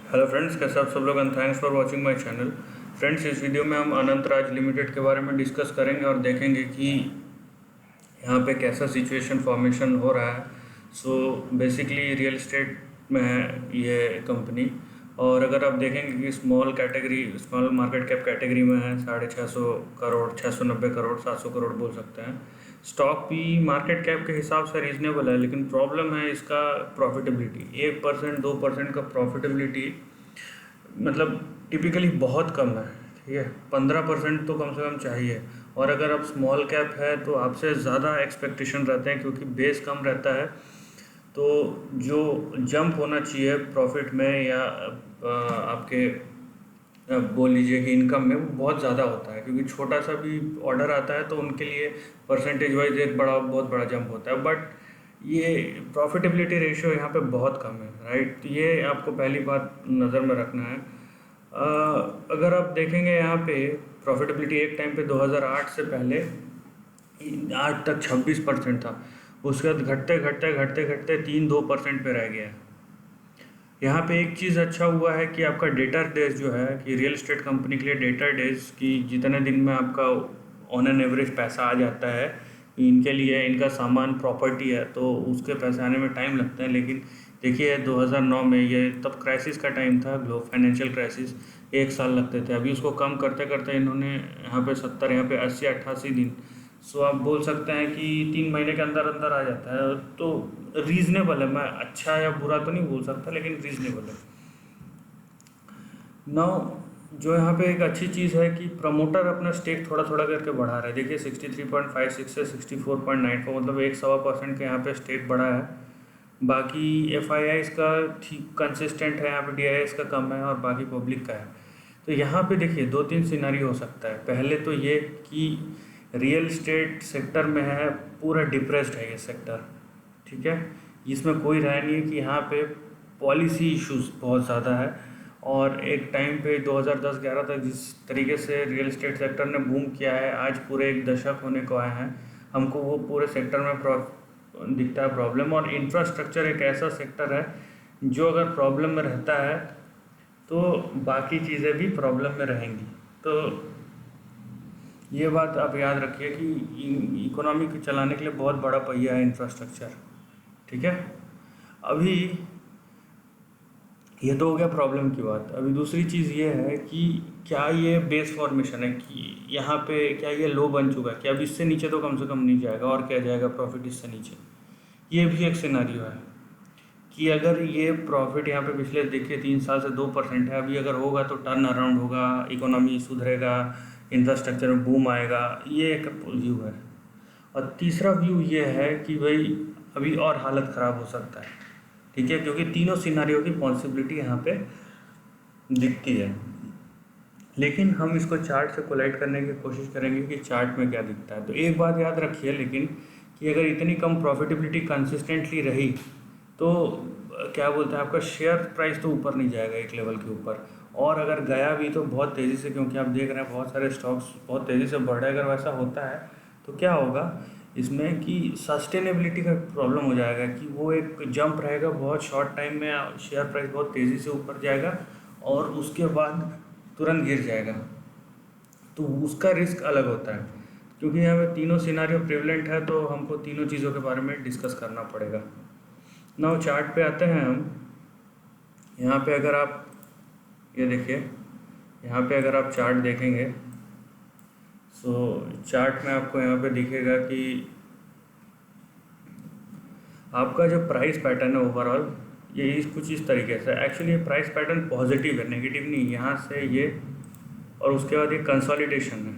Hello friends, कैसे आप सब लोग and thanks for watching my channel. Friends, इस वीडियो में हम अनंत राज लिमिटेड के बारे में डिस्कस करेंगे और देखेंगे कि यहाँ पे कैसा सिचुएशन फॉर्मेशन हो रहा है। सो बेसिकली रियल एस्टेट में है ये कंपनी। और अगर आप देखेंगे कि स्मॉल मार्केट कैप कैटेगरी में है, 650 करोड़, 690 करोड़, 700 करोड़ बोल सकते हैं। स्टॉक भी मार्केट कैप के हिसाब से रीजनेबल है, लेकिन प्रॉब्लम है इसका प्रॉफिटेबिलिटी। 1% 2% का प्रॉफिटेबिलिटी मतलब टिपिकली बहुत कम है। ठीक है, 15% तो कम से कम चाहिए। और अगर आप स्मॉल कैप है तो आपसे ज़्यादा एक्सपेक्टेशन रहते हैं, क्योंकि बेस कम रहता है। तो जो जंप होना चाहिए प्रॉफिट में या आपके बोल लीजिए कि इनकम में, वो बहुत ज़्यादा होता है, क्योंकि छोटा सा भी ऑर्डर आता है तो उनके लिए परसेंटेज वाइज एक बहुत बड़ा जंप होता है। बट ये प्रॉफिटेबिलिटी रेशियो यहाँ पे बहुत कम है, राइट। तो ये आपको पहली बात नज़र में रखना है। अगर आप देखेंगे यहाँ पे प्रॉफिटेबिलिटी एक टाइम पे 2008 से पहले आज तक 26% था। उसके बाद घटते घटते घटते घटते 3-2% पे रह गया है। यहाँ पे एक चीज़ अच्छा हुआ है कि आपका डेटर डेज जो है, कि रियल एस्टेट कंपनी के लिए डेटर डेज की जितने दिन में आपका ऑन एन एवरेज पैसा आ जाता है, इनके लिए इनका सामान प्रॉपर्टी है तो उसके पैसे आने में टाइम लगता है। लेकिन देखिए 2009 में ये तब क्राइसिस का टाइम था, फाइनेंशियल क्राइसिस, 1 साल लगते थे। अभी उसको कम करते करते इन्होंने यहाँ पे 70, यहाँ पे 80-88 दिन। सो आप बोल सकते हैं कि 3 महीने के अंदर अंदर आ जाता है। तो रीज़नेबल है, मैं अच्छा या बुरा तो नहीं बोल सकता, लेकिन रीज़नेबल है। नाउ जो यहाँ पे एक अच्छी चीज़ है कि प्रमोटर अपना स्टेक थोड़ा थोड़ा करके बढ़ा रहा है। देखिए 63.56 से 64.94, मतलब 1.25% का यहाँ पे स्टेक बढ़ा है। बाकी FIIs का ठीक कंसिस्टेंट है, यहाँ पे DIS का कम है और बाकी पब्लिक का है। तो यहाँ पे देखिए 2-3 सिनारी हो सकता है। पहले तो ये कि रियल एस्टेट सेक्टर में है, पूरा डिप्रेस्ड है ये सेक्टर। ठीक है, इसमें कोई राय नहीं है कि यहाँ पे पॉलिसी इश्यूज बहुत ज़्यादा है। और एक टाइम पे 2010-11 तक जिस तरीके से रियल एस्टेट सेक्टर ने बूम किया है, आज पूरे 1 दशक होने को आए हैं, हमको वो पूरे सेक्टर में दिखता है प्रॉब्लम। और इंफ्रास्ट्रक्चर एक ऐसा सेक्टर है जो अगर प्रॉब्लम में रहता है तो बाकी चीज़ें भी प्रॉब्लम में रहेंगी। तो ये बात आप याद रखिए कि इकोनॉमी को चलाने के लिए बहुत बड़ा पहिया है इंफ्रास्ट्रक्चर। ठीक है, अभी ये तो हो गया प्रॉब्लम की बात। अभी दूसरी चीज़ ये है कि क्या ये बेस फॉर्मेशन है, कि यहाँ पे क्या ये लो बन चुका है, कि अब इससे नीचे तो कम से कम नहीं जाएगा, और क्या जाएगा प्रॉफिट इससे नीचे। ये भी एक सिनारियो है कि अगर ये प्रॉफिट यहाँ पे पिछले देखिए 3 साल से 2% है, अभी अगर होगा तो टर्न अराउंड होगा, इकोनॉमी सुधरेगा, इंफ्रास्ट्रक्चर में बूम आएगा। ये एक व्यू है। और तीसरा व्यू ये है कि भाई अभी और हालत ख़राब हो सकता है। ठीक है, क्योंकि तीनों सिनारियों की पॉसिबिलिटी यहाँ पे दिखती है। लेकिन हम इसको चार्ट से कोलाइट करने की कोशिश करेंगे कि चार्ट में क्या दिखता है। तो एक बात याद रखिए लेकिन, कि अगर इतनी कम प्रॉफिटेबिलिटी कंसिस्टेंटली रही तो क्या बोलते हैं, आपका शेयर प्राइस तो ऊपर नहीं जाएगा एक लेवल के ऊपर। और अगर गया भी तो बहुत तेज़ी से, क्योंकि आप देख रहे हैं बहुत सारे स्टॉक्स बहुत तेज़ी से बढ़ रहे हैं। अगर वैसा होता है तो क्या होगा इसमें कि सस्टेनेबिलिटी का प्रॉब्लम हो जाएगा, कि वो एक जंप रहेगा बहुत शॉर्ट टाइम में, शेयर प्राइस बहुत तेज़ी से ऊपर जाएगा और उसके बाद तुरंत गिर जाएगा। तो उसका रिस्क अलग होता है। क्योंकि यहाँ पे तीनों सिनारियो प्रिवलेंट है, तो हमको तीनों चीज़ों के बारे में डिस्कस करना पड़ेगा। नाउ चार्ट पे आते हैं हम। यहाँ पे अगर आप ये देखिए, यहाँ पे अगर आप चार्ट देखेंगे, सो चार्ट में आपको यहाँ पे दिखेगा कि आपका जो प्राइस पैटर्न है ओवरऑल, ये कुछ इस तरीके से। एक्चुअली ये प्राइस पैटर्न पॉजिटिव है, नेगेटिव नहीं। यहाँ से ये और उसके बाद ये कंसोलिडेशन है।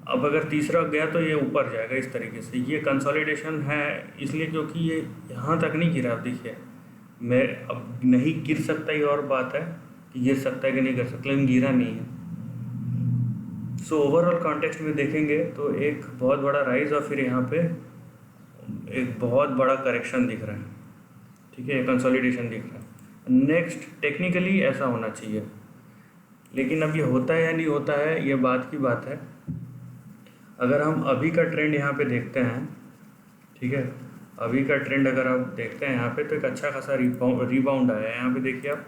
अब अगर तीसरा गया तो ये ऊपर जाएगा इस तरीके से। ये कंसोलिडेशन है इसलिए क्योंकि ये यहाँ तक नहीं गिरा। आप देखिए, मैं अब नहीं गिर सकता, ये और बात है कि गिर सकता है कि नहीं गिर सकता, लेकिन गिरा नहीं है। सो ओवरऑल कॉन्टेक्स्ट में देखेंगे तो एक बहुत बड़ा राइज और फिर यहाँ पे एक बहुत बड़ा करेक्शन दिख रहा है। ठीक है, कंसोलिडेशन दिख रहा है। नेक्स्ट टेक्निकली ऐसा होना चाहिए, लेकिन अब ये होता है या नहीं होता है, ये बात की बात है। अगर हम अभी का ट्रेंड यहाँ पे देखते हैं, ठीक है, अभी का ट्रेंड अगर आप देखते हैं यहाँ पे, तो एक अच्छा खासा रिबाउंड आया है। यहाँ पे देखिए आप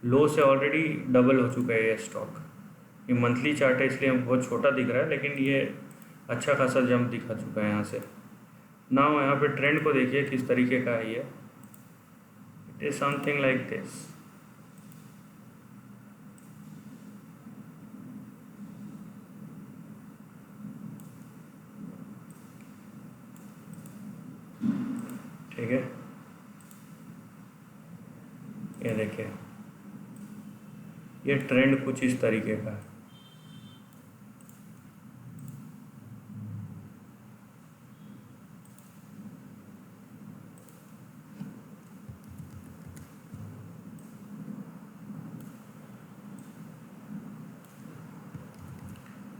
लो से ऑलरेडी डबल हो चुका है ये स्टॉक। ये मंथली चार्ट है इसलिए हम बहुत छोटा दिख रहा है, लेकिन ये अच्छा खासा जंप दिखा चुका है यहाँ से। नाउ यहाँ पे ट्रेंड को देखिए किस तरीके का है ये। It is something like this. ठीक है, ये देखिए ये ट्रेंड कुछ इस तरीके का है।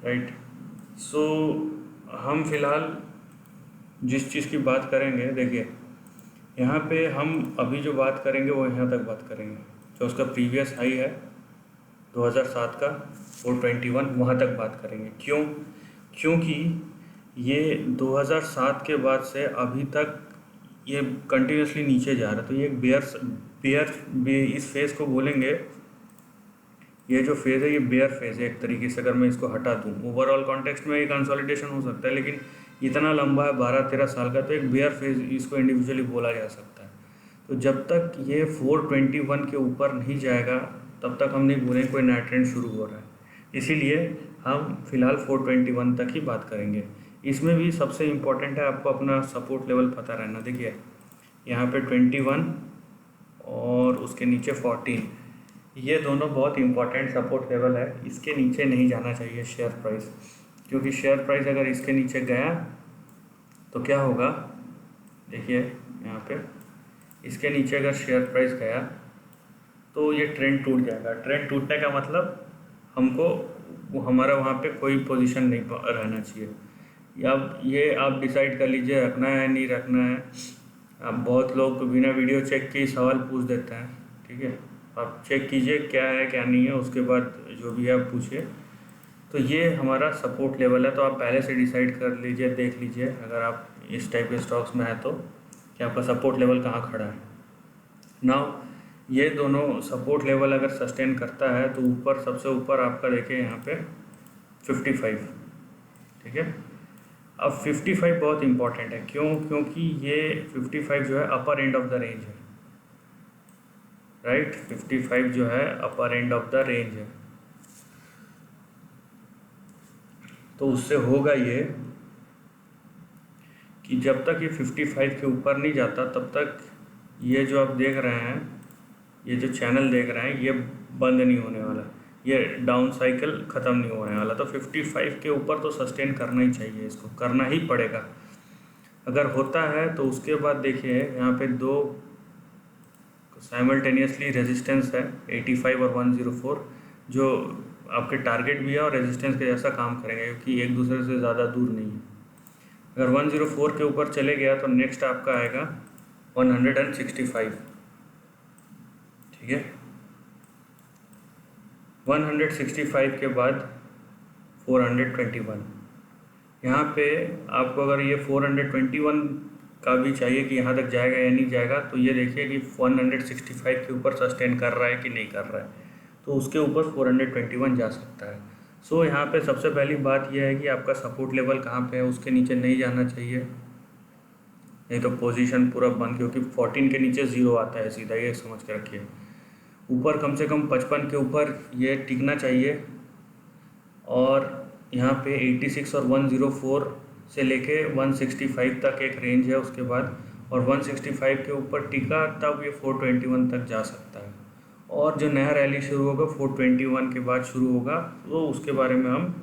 राइट, सो हम फिलहाल जिस चीज़ की बात करेंगे, देखिए यहाँ पे हम अभी जो बात करेंगे वो यहाँ तक बात करेंगे, जो उसका प्रीवियस हाई है 2007 का 421, वहाँ तक बात करेंगे। क्योंकि ये 2007 के बाद से अभी तक ये कंटिन्यूसली नीचे जा रहा है। तो ये बेयर इस फेज़ को बोलेंगे, ये जो फेज़ है ये बेयर फेज़ है एक तरीके से। अगर मैं इसको हटा दूँ, ओवरऑल कॉन्टेक्स्ट में ये कंसोलिडेशन हो सकता है, लेकिन इतना लंबा है 12-13 साल का, तो एक बेयर फेज़ इसको इंडिविजुअली बोला जा सकता है। तो जब तक ये 421 के ऊपर नहीं जाएगा तब तक हम नहीं बोलेंगे कोई नया ट्रेंड शुरू हो रहा है। इसीलिए हम फिलहाल 421 तक ही बात करेंगे। इसमें भी सबसे इम्पोर्टेंट है आपको अपना सपोर्ट लेवल पता रहना। देखिए यहाँ पे 21 और उसके नीचे 14, ये दोनों बहुत इंपॉर्टेंट सपोर्ट लेवल है। इसके नीचे नहीं जाना चाहिए शेयर प्राइस, क्योंकि शेयर प्राइस अगर इसके नीचे गया तो क्या होगा, देखिए यहाँ पे इसके नीचे अगर शेयर प्राइस गया तो ये ट्रेंड टूट जाएगा। ट्रेंड टूटने का मतलब हमको हमारा वहाँ पे कोई पोजीशन नहीं रहना चाहिए। अब ये आप डिसाइड कर लीजिए रखना है नहीं रखना है। अब बहुत लोग बिना वीडियो चेक के सवाल पूछ देते हैं, ठीक है, आप चेक कीजिए क्या है क्या नहीं है, उसके बाद जो भी है आप पूछिए। तो ये हमारा सपोर्ट लेवल है, तो आप पहले से डिसाइड कर लीजिए, देख लीजिए अगर आप इस टाइप के स्टॉक्स में है तो कि आपका सपोर्ट लेवल कहाँ खड़ा है। नाउ ये दोनों सपोर्ट लेवल अगर सस्टेन करता है तो ऊपर सबसे ऊपर आपका देखिए यहाँ पे 55, ठीक है। अब 55 बहुत इंपॉर्टेंट है, क्योंकि ये 55 जो है अपर एंड ऑफ द रेंज है। राइट, 55 जो है अपर एंड ऑफ द रेंज है। तो उससे होगा ये कि जब तक ये 55 के ऊपर नहीं जाता तब तक ये जो आप देख रहे हैं, ये जो चैनल देख रहे हैं, ये बंद नहीं होने वाला, ये डाउन साइकिल ख़त्म नहीं होने वाला। तो 55 के ऊपर तो सस्टेन करना ही चाहिए, इसको करना ही पड़ेगा। अगर होता है तो उसके बाद देखिए यहाँ पे दो साइमल्टेनियसली रेजिस्टेंस है 85 और 104, जो आपके टारगेट भी है और रेजिस्टेंस के जैसा काम करेंगे, क्योंकि एक दूसरे से ज़्यादा दूर नहीं है। अगर 104 के ऊपर चले गया तो नेक्स्ट आपका आएगा 165, ठीक है। 165 के बाद 421। यहाँ पे आपको अगर ये 421 का भी चाहिए कि यहाँ तक जाएगा या नहीं जाएगा, तो ये देखिए कि 165 के ऊपर सस्टेन कर रहा है कि नहीं कर रहा है, तो उसके ऊपर 421 जा सकता है। सो यहाँ पे सबसे पहली बात यह है कि आपका सपोर्ट लेवल कहाँ पे है, उसके नीचे नहीं जाना चाहिए, नहीं तो पोजीशन पूरा बंद, क्योंकि 14 के नीचे 0 आता है सीधा, ये समझ के रखिए। ऊपर कम से कम 55 के ऊपर ये टिकना चाहिए, और यहाँ पे 86 और 104 से लेके 165 तक एक रेंज है उसके बाद, और 165 के ऊपर टिका तब ये 421 तक जा सकता है। और जो नया रैली शुरू होगा 421 के बाद शुरू होगा, तो उसके बारे में हम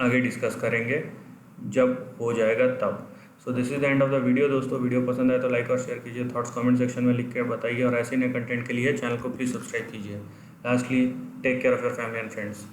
आगे डिस्कस करेंगे जब हो जाएगा तब। So this is the end of the video. दोस्तों वीडियो पसंद आए तो लाइक और शेयर कीजिए, थॉट्स कमेंट सेक्शन में लिख के बताइए, और ऐसे नए कंटेंट के लिए चैनल को प्लीज़ सब्सक्राइब कीजिए। Lastly, take care of your family and friends.